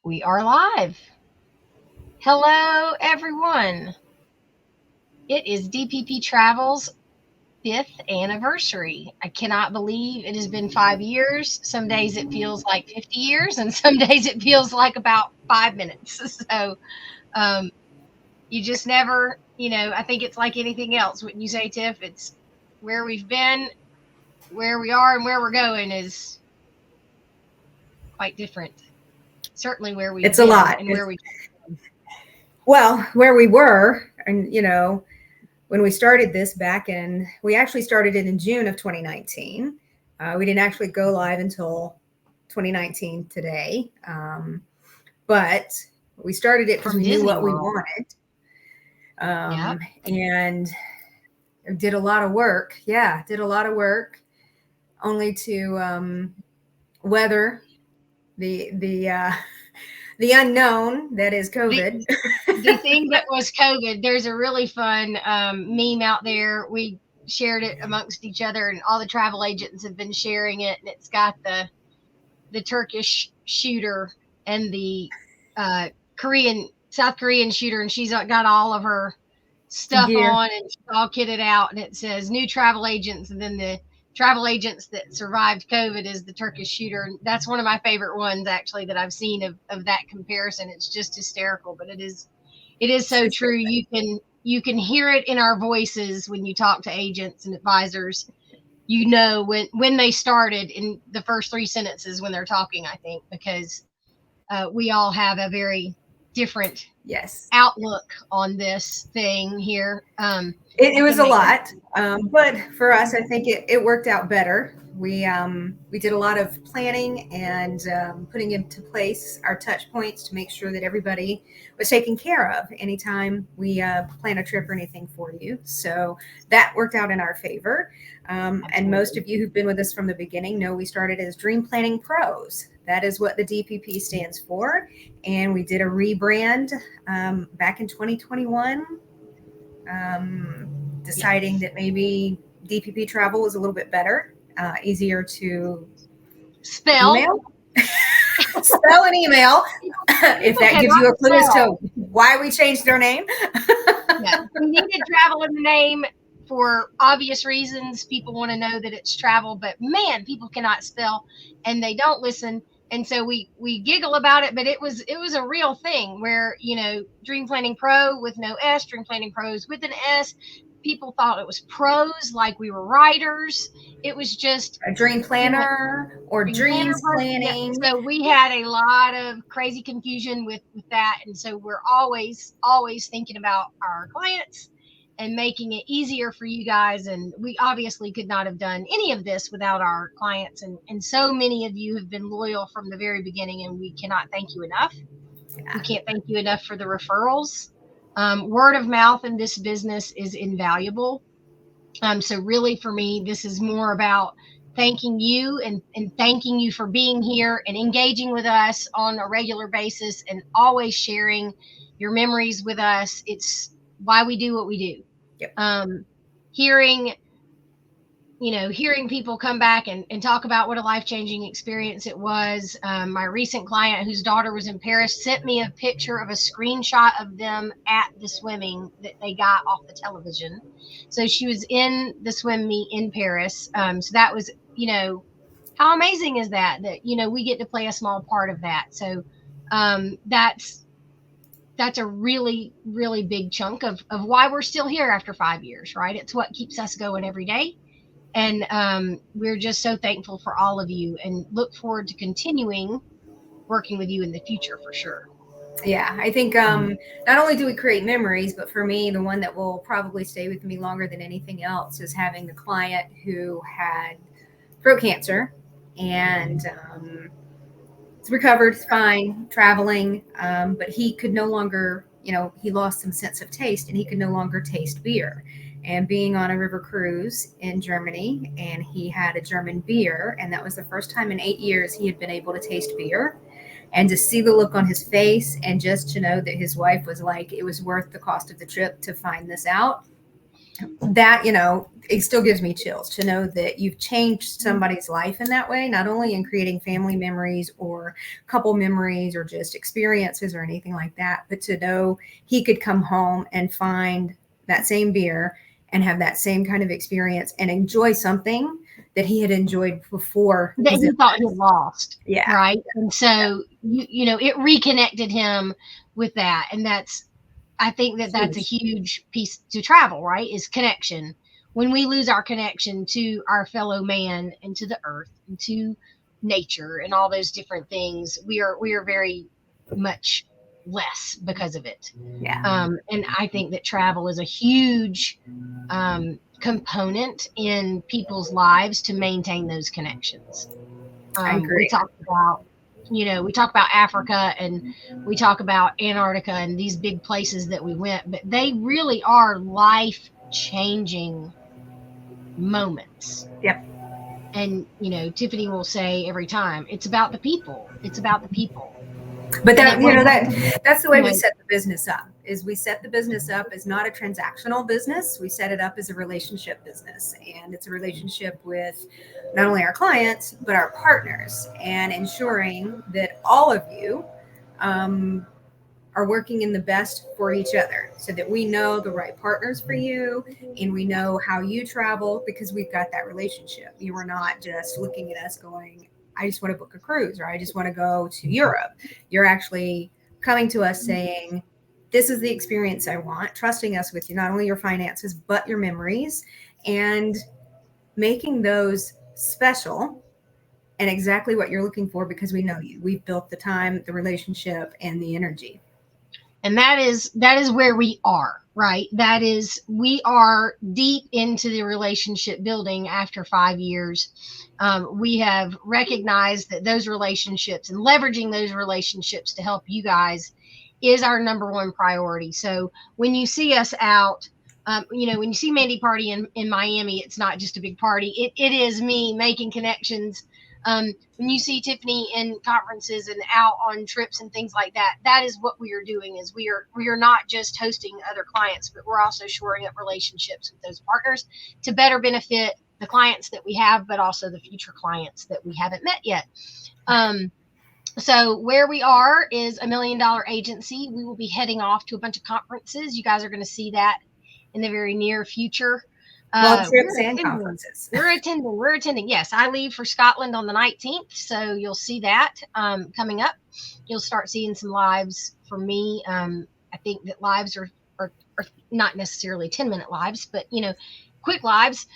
We are live. Hello, everyone. It is DPP Travel's fifth anniversary. I cannot believe it has been 5 years. Some days it feels like 50 years, and some days it feels like about 5 minutes. So um, you just never, I think it's like anything else. Wouldn't you say, Tiff? It's where we've been, where we are, and where we're going is quite different. Certainly where we've It's a been lot. and where we. Where we were, and when we started this we actually started it in June of 2019. We didn't actually go live until 2019 today, but we started it because From we knew Disney what we World. wanted, Yep. and did a lot of work. Yeah, did a lot of work, only to weather the the unknown that is The, COVID. the thing that was COVID, there's a really fun meme out there. We shared it amongst each other, and all the travel agents have been sharing it. And it's got the Turkish shooter and the Korean South Korean shooter, and she's got all of her stuff Gear. on, and she's all kitted out, and it says new travel agents, and then the travel agents that survived COVID is the Turkish shooter. And that's one of my favorite ones actually that I've seen of that comparison. It's just hysterical, but it is so true. You can hear it in our voices when you talk to agents and advisors. When they started in the first three sentences when they're talking, I think, because we all have a very different Yes. outlook on this thing here. It You was can a make it. lot, but for us, I think it worked out better. We did a lot of planning and putting into place our touch points to make sure that everybody was taken care of anytime we plan a trip or anything for you. So that worked out in our favor. And most of you who've been with us from the beginning know we started as Dream Planning Pros. That is what the DPP stands for. And we did a rebrand back in 2021, deciding that maybe DPP travel was a little bit better, easier to Spell. email, spell and email, if People that gives you cannot a clue as spell. to why we changed our name. Yeah, we needed travel in the name for obvious reasons. People want to know that it's travel, but man, people cannot spell and they don't listen. And so we giggle about it, but it was a real thing where Dream Planning Pro with no S, Dream Planning Pros with an S. People thought it was pros, like we were writers. It was just A dream you know planner or Dream Planner dreams Pro. Yeah. planning. So we had a lot of crazy confusion with that, and so we're always thinking about our clients and making it easier for you guys. And we obviously could not have done any of this without our clients, and so many of you have been loyal from the very beginning, and we cannot thank you enough. We Yeah. can't thank you enough for the referrals. Word of mouth in this business is invaluable. So really for me, this is more about thanking you and thanking you for being here and engaging with us on a regular basis and always sharing your memories with us. It's why we do what we do. Yep. Hearing hearing people come back and talk about what a life-changing experience it was. My recent client whose daughter was in Paris sent me a picture of a screenshot of them at the swimming that they got off the television. So she was in the swim meet in Paris. So that was, how amazing is that we get to play a small part of that. So that's a really, really big chunk of why we're still here after 5 years, right? It's what keeps us going every day. And we're just so thankful for all of you and look forward to continuing working with you in the future for sure. Yeah, I think not only do we create memories, but for me, the one that will probably stay with me longer than anything else is having the client who had throat cancer and it's recovered, it's fine, traveling, but he could no longer, he lost some sense of taste and he could no longer taste beer. And being on a river cruise in Germany, and he had a German beer, and that was the first time in 8 years he had been able to taste beer. And to see the look on his face, and just to know that his wife was like, it was worth the cost of the trip to find this out. that, it still gives me chills to know that you've changed somebody's life in that way, not only in creating family memories or couple memories or just experiences or anything like that, but to know he could come home and find that same beer and have that same kind of experience and enjoy something that he had enjoyed before that his he thought he illness. lost. Yeah. Right. And so, it reconnected him with that. And I think that that's a huge piece to travel, right? Is connection. When we lose our connection to our fellow man and to the earth and to nature and all those different things, we are very much less because of it. Yeah. And I think that travel is a huge component in people's lives to maintain those connections. I We agree. talk about, we talk about Africa and we talk about Antarctica and these big places that we went, but they really are life changing moments. Yep. And, Tiffany will say every time, it's about the people. It's about the people. But And that, it wasn't, that's the you way we know, set the business up. Is we set the business up as not a transactional business. We set it up as a relationship business, and it's a relationship with not only our clients but our partners, and ensuring that all of you um, are working in the best for each other, so that we know the right partners for you and we know how you travel, because we've got that relationship. You are not just looking at us going, I just want to book a cruise, or I just want to go to Europe. You're actually coming to us saying, this is the experience I want, trusting us with you, not only your finances, but your memories, and making those special and exactly what you're looking for, because we know you. We've built the time, the relationship, and the energy. and that is where we are, right? That is, we are deep into the relationship building after 5 years. We have recognized that those relationships and leveraging those relationships to help you guys is our number one priority. So when you see us out, when you see Mandy Party in Miami, it's not just a big party. It is me making connections. When you see Tiffany in conferences and out on trips and things like that, that is what we are doing. Is we are not just hosting other clients, but we're also shoring up relationships with those partners to better benefit the clients that we have, but also the future clients that we haven't met yet. So where we are is $1 million agency. We will be heading off to a bunch of conferences. You guys are going to see that in the very near future. Well, trips We're and attending. conferences. We're attending. Yes, I leave for Scotland on the 19th, so you'll see that coming up. You'll start seeing some lives from me. I think that lives are not necessarily 10-minute lives, but quick lives.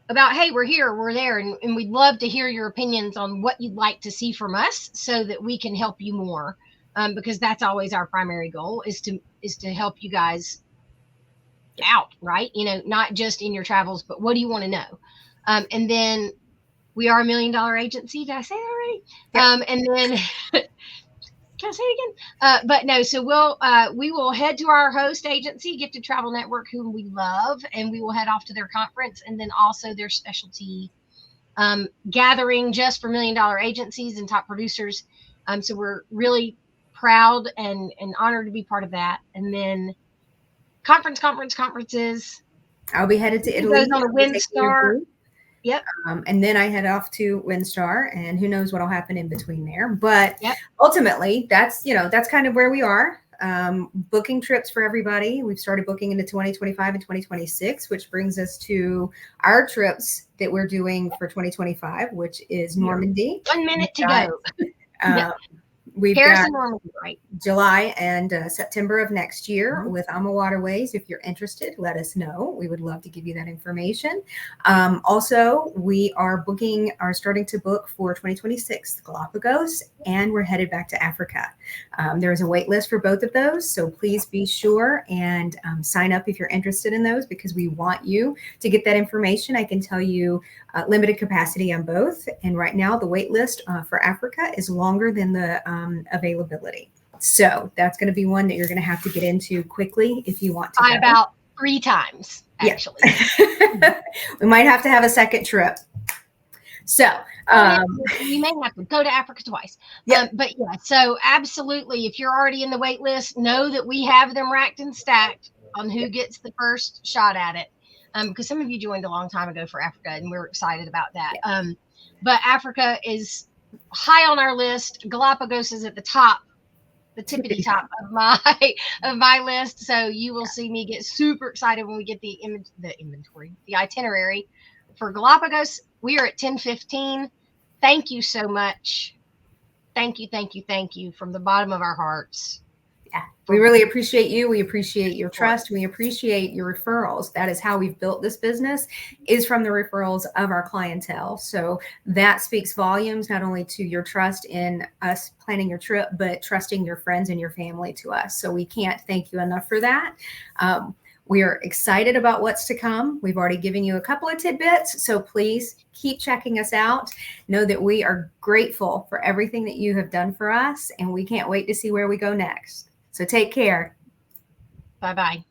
About, hey, we're here, we're there, and we'd love to hear your opinions on what you'd like to see from us so that we can help you more, because that's always our primary goal, is to help you guys out, right? Not just in your travels, but what do you want to know? And then we are $1 million agency. Did I say that already? Yep. And then can I say it again? But no, so we will head to our host agency, Gifted Travel Network, whom we love, and we will head off to their conference and then also their specialty gathering just for $1 million agencies and top producers. So we're really proud and honored to be part of that. And then conferences. I'll be headed to It goes Italy. on a I'll be taking your WinStar. group. Yep. And then I head off to WinStar, and who knows what'll happen in between there. But Yep. ultimately, that's kind of where we are. Booking trips for everybody. We've started booking into 2025 and 2026, which brings us to our trips that we're doing for 2025, which is Normandy. 1 minute to got, go. We've Paris got and Normandy, right? July and September of next year with Alma Waterways. If you're interested, let us know. We would love to give you that information. Also, we are starting to book for 2026 the Galapagos, and we're headed back to Africa. There is a wait list for both of those, so please be sure and sign up if you're interested in those, because we want you to get that information. I can tell you limited capacity on both, and right now the wait list for Africa is longer than the availability. So that's going to be one that you're going to have to get into quickly if you want to go. About 3 times, actually. Yeah. We might have to have a second trip. So we may have to go to Africa twice. Yeah. But yeah, so absolutely, if you're already in the wait list, know that we have them racked and stacked. on who gets the first shot at it. Because some of you joined a long time ago for Africa, and we're excited about that. Yeah. But Africa is high on our list. Galapagos is at the top, the tippity top of my list. So you will see me get super excited when we get the inventory, the itinerary for Galapagos. We are at 10:15. Thank you so much. Thank you from the bottom of our hearts. Yeah, we really appreciate you. We appreciate your trust. We appreciate your referrals. That is how we've built this business, is from the referrals of our clientele. So that speaks volumes, not only to your trust in us planning your trip, but trusting your friends and your family to us. So we can't thank you enough for that. We are excited about what's to come. We've already given you a couple of tidbits, so please keep checking us out. Know that we are grateful for everything that you have done for us, and we can't wait to see where we go next. So take care. Bye-bye.